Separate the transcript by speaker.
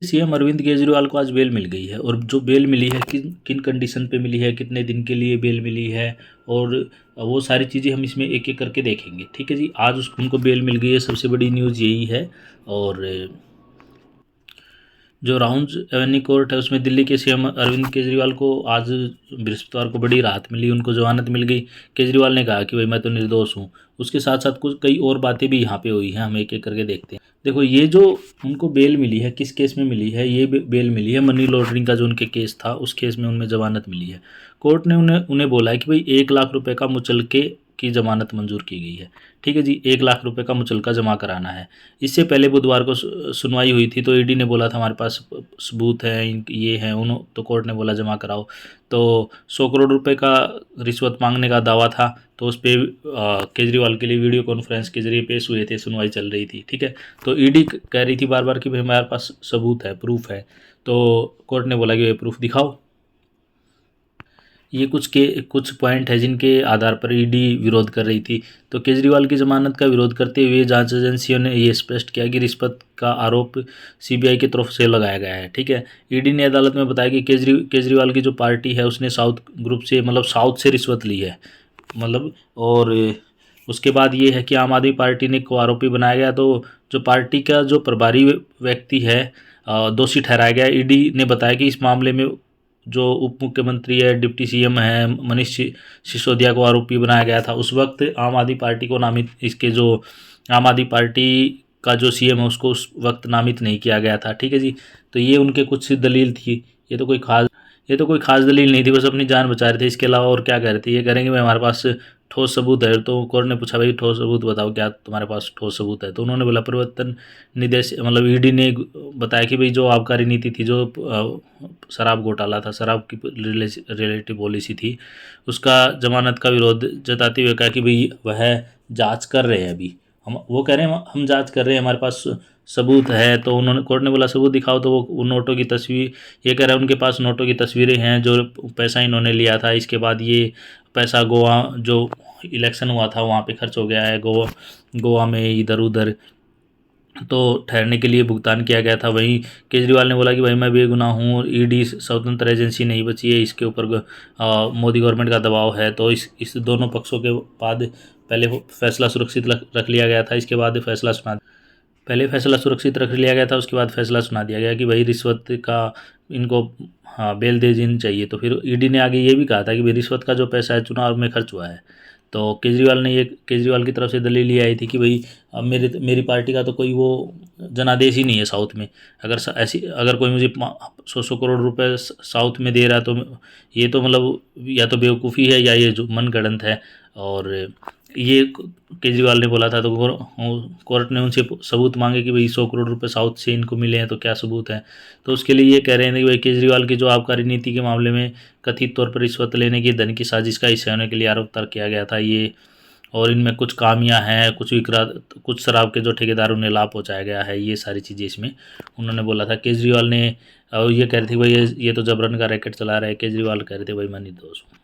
Speaker 1: CM Arvind Kejriwal को आज bell मिल गई है, और जो बेल मिली है किन किन कंडीशन पे मिली है, कितने दिन के लिए बेल मिली है, और वो सारी चीज़ें हम इसमें एक एक करके देखेंगे। ठीक है जी, आज उनको बेल मिल गई है, सबसे बड़ी न्यूज़ यही है। और जो राउंड एवेन्यू कोर्ट है उसमें दिल्ली के सीएम अरविंद केजरीवाल को आज बृहस्पतिवार को बड़ी राहत मिली, उनको जमानत मिल गई। केजरीवाल ने कहा कि भाई मैं तो निर्दोष हूँ। उसके साथ साथ कुछ कई और बातें भी यहाँ पे हुई हैं, हम एक एक करके देखते हैं। देखो, ये जो उनको बेल मिली है, किस केस में मिली है? ये बेल मिली है मनी लॉन्ड्रिंग का जो उनके केस था, उस केस में उनमें जमानत मिली है। कोर्ट ने उन्हें उन्हें बोला है कि भाई 1 लाख रुपए का मुचलके की जमानत मंजूर की गई है। ठीक है जी, 1 लाख रुपए का मुचलका जमा कराना है। इससे पहले बुधवार को सुनवाई हुई थी, तो ईडी ने बोला था हमारे पास सबूत हैं, ये हैं उन, तो कोर्ट ने बोला जमा कराओ। तो 100 करोड़ रुपए का रिश्वत मांगने का दावा था, तो उस पर केजरीवाल के लिए वीडियो कॉन्फ्रेंस के जरिए पेश हुए थे, सुनवाई चल रही थी। ठीक है, तो ईडी कह रही थी बार बार कि भाई हमारे पास सबूत है, प्रूफ है। तो कोर्ट ने बोला कि ये प्रूफ दिखाओ। ये कुछ पॉइंट है जिनके आधार पर ईडी विरोध कर रही थी। तो केजरीवाल की जमानत का विरोध करते हुए जांच एजेंसियों ने ये स्पष्ट किया कि रिश्वत का आरोप सीबीआई की तरफ से लगाया गया है। ठीक है, ईडी ने अदालत में बताया कि केजरीवाल की जो पार्टी है उसने साउथ ग्रुप से, मतलब साउथ से रिश्वत ली है, मतलब। और उसके बाद ये है कि आम आदमी पार्टी ने को आरोपी बनाया गया, तो जो पार्टी का जो प्रभारी व्यक्ति है दोषी ठहराया गया। ईडी ने बताया कि इस मामले में जो उप मुख्यमंत्री है, डिप्टी सीएम है मनीष सिसोदिया को आरोपी बनाया गया था। उस वक्त आम आदमी पार्टी को नामित, इसके जो आम आदमी पार्टी का जो सीएम है उसको उस वक्त नामित नहीं किया गया था। ठीक है जी, तो ये उनके कुछ दलील थी। ये तो कोई खास दलील नहीं थी, बस अपनी जान बचा रहे थे। इसके अलावा और क्या कह रहे थे? ये करेंगे भाई हमारे पास ठोस सबूत है। तो कोर्ट ने पूछा भाई ठोस सबूत बताओ, क्या तुम्हारे पास ठोस सबूत है? तो उन्होंने बोला प्रवर्तन निदेश, मतलब ईडी ने बताया कि भाई जो आबकारी नीति थी, जो शराब घोटाला था, शराब की रिलेटिव पॉलिसी थी, उसका जमानत का विरोध जताते हुए कहा कि भाई वह जांच कर रहे हैं अभी। वो कह रहे हैं हम जांच कर रहे हैं, हमारे पास सबूत है। तो उन्होंने, कोर्ट ने बोला सबूत दिखाओ। तो वो नोटों की तस्वीर, ये कह रहे हैं उनके पास नोटों की तस्वीरें हैं, जो पैसा इन्होंने लिया था। इसके बाद ये पैसा गोवा, जो इलेक्शन हुआ था वहाँ पे खर्च हो गया है, गोवा में इधर उधर, तो ठहरने के लिए भुगतान किया गया था। वहीं केजरीवाल ने बोला कि भाई मैं बेगुनाह हूँ, ईडी स्वतंत्र एजेंसी नहीं बची है, इसके ऊपर मोदी गवर्नमेंट का दबाव है। तो इस दोनों पक्षों के बाद पहले फैसला सुरक्षित रख लिया गया था, इसके बाद फैसला सुना पहले फैसला सुरक्षित रख लिया गया था, उसके बाद फैसला सुना दिया गया कि भाई रिश्वत का इनको, हाँ, बेल दे देनी चाहिए। तो फिर ईडी ने आगे ये भी कहा था कि भाई रिश्वत का जो पैसा है चुनाव में खर्च हुआ है। तो केजरीवाल की तरफ से दलील ये आई थी कि भाई अब मेरी पार्टी का तो कोई वो जनादेश ही नहीं है साउथ में। अगर कोई मुझे 100 करोड़ रुपए साउथ में दे रहा है, तो ये तो मतलब या तो बेवकूफ़ी है, या ये जो मनगढ़ंत है। और ये केजरीवाल ने बोला था। तो कोर्ट ने उनसे सबूत मांगे कि भाई 100 करोड़ रुपए साउथ से इनको मिले हैं, तो क्या सबूत है? तो उसके लिए ये कह रहे हैं कि भाई केजरीवाल की जो आबकारी नीति के मामले में कथित तौर पर रिश्वत लेने की धन की साजिश का हिस्सा होने के लिए आरोप तर्क किया गया था ये। और इनमें कुछ खामियां हैं, कुछ शराब के जो ठेकेदारों ने लाभ पहुंचाया गया है, ये सारी चीज़ें इसमें उन्होंने बोला था। केजरीवाल ने ये कह रहे थे भाई ये तो जबरन का रैकेट चला रहा है। केजरीवाल कह रहे थे भाई मैं निर्दोष हूँ।